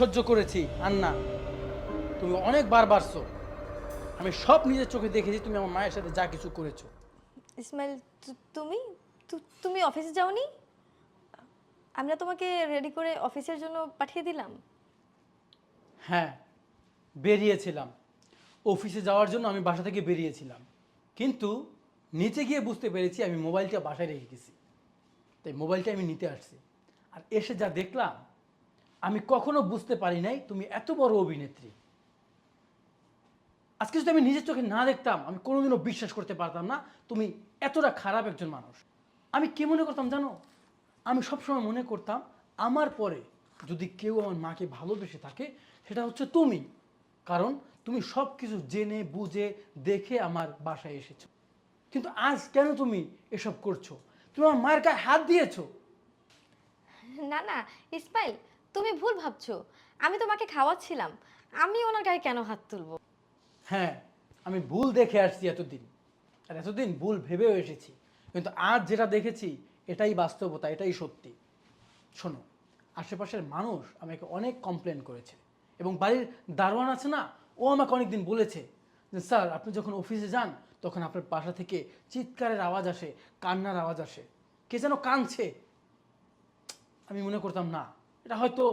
সহ্য করেছি আন্না, তুমি অনেকবার বাড়ছো। আমি সব নিজের চোখে দেখেছি তুমি আমার মায়ের সাথে যা কিছু করেছো। ইসমাইল, তুমি তুমি অফিসে যাওনি? আমরা তোমাকে রেডি করে অফিসের জন্য পাঠিয়ে দিলাম। হ্যাঁ, বেরিয়েছিলাম। অফিসে যাওয়ার জন্য আমি বাসা থেকে বেরিয়েছিলাম, কিন্তু নিচে গিয়ে বুঝতে পেরেছি আমি মোবাইলটা বাসায় রেখে গেছি। তাই মোবাইলটা আমি নিতে আসছি। আর এসে যা দেখলাম, আমি কখনো বুঝতে পারি নাই তুমি এত বড় অভিনেত্রী। আজকে যদি আমি নিজের চোখে না দেখতাম আমি কোনোদিনও বিশ্বাস করতে পারতাম না তুমি এতটা খারাপ একজন মানুষ। আমি কি মনে করতাম জানো? আমি সবসময় মনে করতাম আমার পরে যদি কেউ আমার মাকে ভালোবেসে থাকে সেটা হচ্ছে তুমি। কারণ তুমি সব কিছু জেনে বুঝে দেখে আমার বাসায় এসেছো। কিন্তু আজ কেন তুমি এসব করছো? তুমি আমার মায়ের গায়ে হাত দিয়েছো। না না ইসমাইল, তুমি ভুল ভাবছো। আমি তোমাকে খাওয়াচ্ছিলাম, আমি ওনার গায়ে কেন হাত তুলবো? হ্যাঁ, আমি ভুল দেখে আসছি এতদিন, আর এতদিন ভুল ভেবেও এসেছি, কিন্তু আজ যেটা দেখেছি এটাই বাস্তবতা, এটাই সত্যি। শোনো, আশেপাশের মানুষ আমাকে অনেক কমপ্লেন করেছে, এবং বাড়ির দারোয়ান আছে না, ও আমাকে অনেকদিন বলেছে যে স্যার আপনি যখন অফিসে যান তখন আপনার বাসা থেকে চিৎকারের আওয়াজ আসে, কান্নার আওয়াজ আসে, কে যেন কাঁদছে। আমি মনে করতাম না, এটা হয়তো